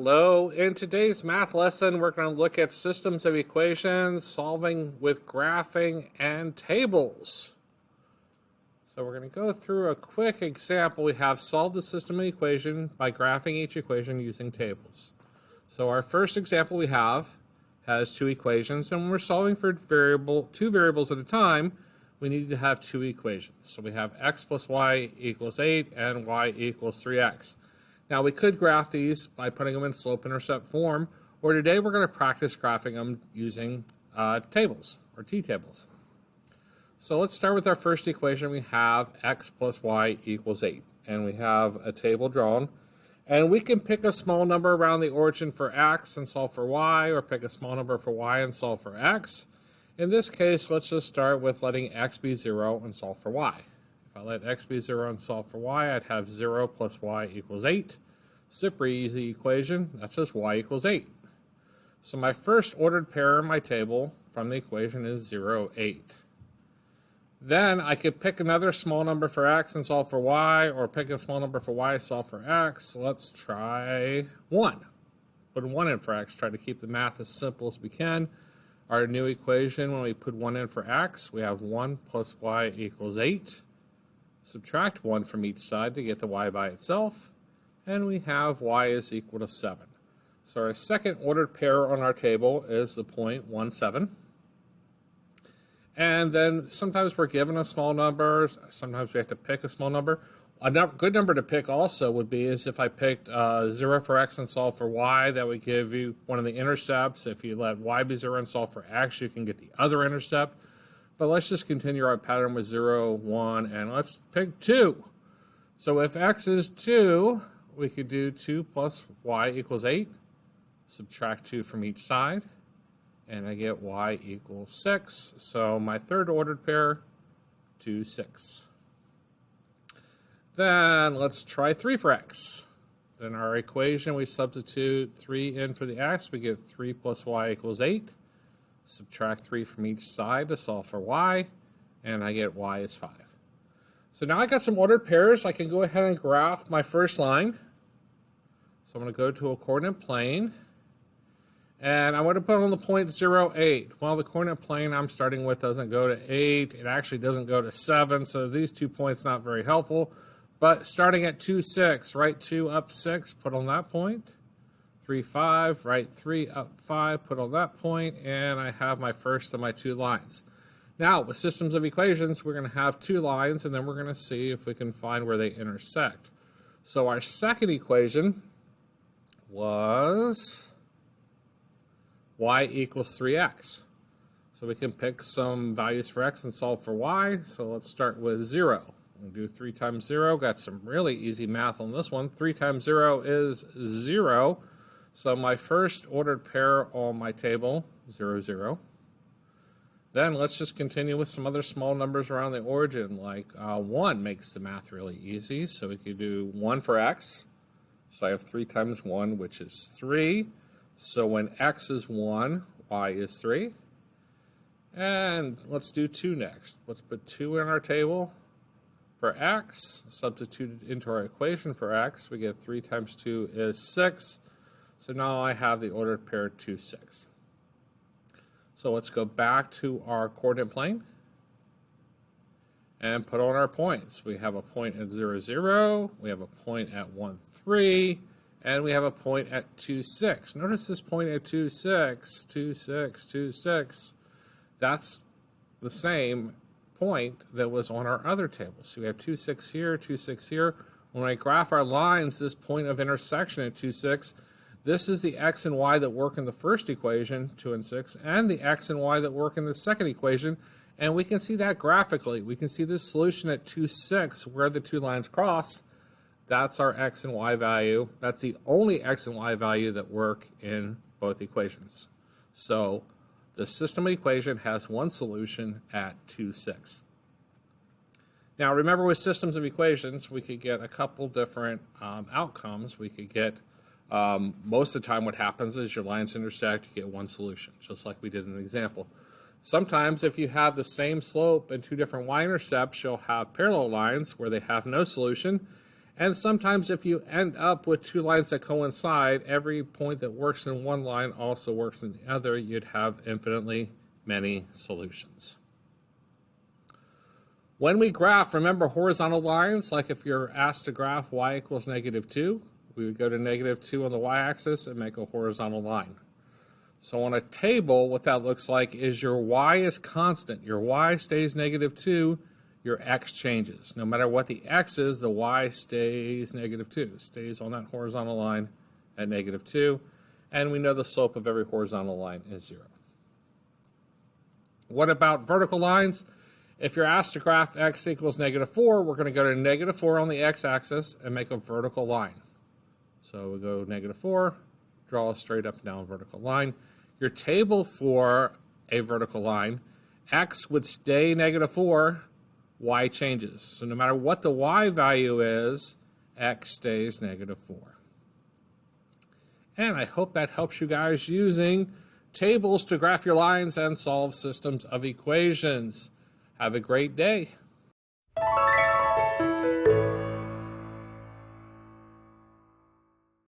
Hello, in today's math lesson we're going to look at systems of equations, solving with graphing and tables. So we're going to go through a quick example. We have solved the system of equation by graphing each equation using tables. So our first example we have has two equations, and when we're solving for two variables at a time, we need to have two equations. So we have x plus y equals 8 and y equals 3x. Now we could graph these by putting them in slope-intercept form, or today we're going to practice graphing them using tables, or t-tables. So let's start with our first equation. We have x plus y equals 8, and we have a table drawn. And we can pick a small number around the origin for x and solve for y, or pick a small number for y and solve for x. In this case, let's just start with letting x be 0 and solve for y. If I let x be 0 and solve for y, I'd have 0 plus y equals 8. Super easy equation. That's just y equals 8. So my first ordered pair in my table from the equation is 0, 8. Then I could pick another small number for x and solve for y, or pick a small number for y and solve for x. So let's try 1. Put 1 in for x. Try to keep the math as simple as we can. Our new equation, when we put 1 in for x, we have 1 plus y equals 8. Subtract 1 from each side to get the y by itself, and we have y is equal to 7. So our second ordered pair on our table is the point 1, 7. And then sometimes we're given a small number, sometimes we have to pick a small number. A good number to pick also would be is if I picked 0 for x and solve for y, that would give you one of the intercepts. If you let y be 0 and solve for x, you can get the other intercept. But let's just continue our pattern with 0, 1, and let's pick 2. So if x is 2, we could do 2 plus y equals 8. Subtract 2 from each side, and I get y equals 6. So my third ordered pair, 2, 6. Then let's try 3 for x. In our equation, we substitute 3 in for the x. We get 3 plus y equals 8. Subtract 3 from each side to solve for y, and I get y is 5. So now I got some ordered pairs. I can go ahead and graph my first line. So I'm going to go to a coordinate plane, and I want to put on the point 0, 8. Well, the coordinate plane I'm starting with doesn't go to 8. It actually doesn't go to 7, so these 2 points not very helpful. But starting at 2, 6, write 2 up 6, put on that point. 3, 5, write 3 up 5, put on that point, and I have my first of my 2 lines. Now, with systems of equations, we're going to have 2 lines, and then we're going to see if we can find where they intersect. So our second equation was y equals 3x. So we can pick some values for x and solve for y. So let's start with 0. We'll do 3 times 0. Got some really easy math on this one. 3 times 0 is 0. So my first ordered pair on my table, 0, 0. Then let's just continue with some other small numbers around the origin, like 1 makes the math really easy. So we could do 1 for x. So I have 3 times 1, which is 3. So when x is 1, y is 3. And let's do 2 next. Let's put 2 in our table for x. Substitute it into our equation for x. We get 3 times 2 is 6. So now I have the ordered pair 2, 6. So let's go back to our coordinate plane and put on our points. We have a point at 0, 0. We have a point at 1, 3. And we have a point at 2, 6. Notice this point at 2, 6, 2, 6, 2, 6. That's the same point that was on our other table. So we have 2, 6 here, 2, 6 here. When I graph our lines, this point of intersection at 2, 6, this is the x and y that work in the first equation, 2 and 6, and the x and y that work in the second equation. And we can see that graphically. We can see this solution at 2, 6, where the 2 lines cross. That's our x and y value. That's the only x and y value that work in both equations. So the system equation has one solution at 2, 6. Now remember, with systems of equations, we could get a couple different outcomes. We could get most of the time what happens is your lines intersect, you get one solution, just like we did in the example. Sometimes if you have the same slope and 2 different y-intercepts, you'll have parallel lines where they have no solution. And sometimes if you end up with two lines that coincide, every point that works in one line also works in the other. You'd have infinitely many solutions. When we graph, remember horizontal lines, like if you're asked to graph y equals -2, we would go to -2 on the y-axis and make a horizontal line. So on a table, what that looks like is your y is constant. Your y stays -2, your x changes. No matter what the x is, the y stays -2, stays on that horizontal line at -2, and we know the slope of every horizontal line is 0. What about vertical lines? If you're asked to graph x equals -4, we're going to go to -4 on the x-axis and make a vertical line. So we go -4, draw a straight up and down vertical line. Your table for a vertical line, x would stay -4, y changes. So no matter what the y value is, x stays -4. And I hope that helps you guys using tables to graph your lines and solve systems of equations. Have a great day.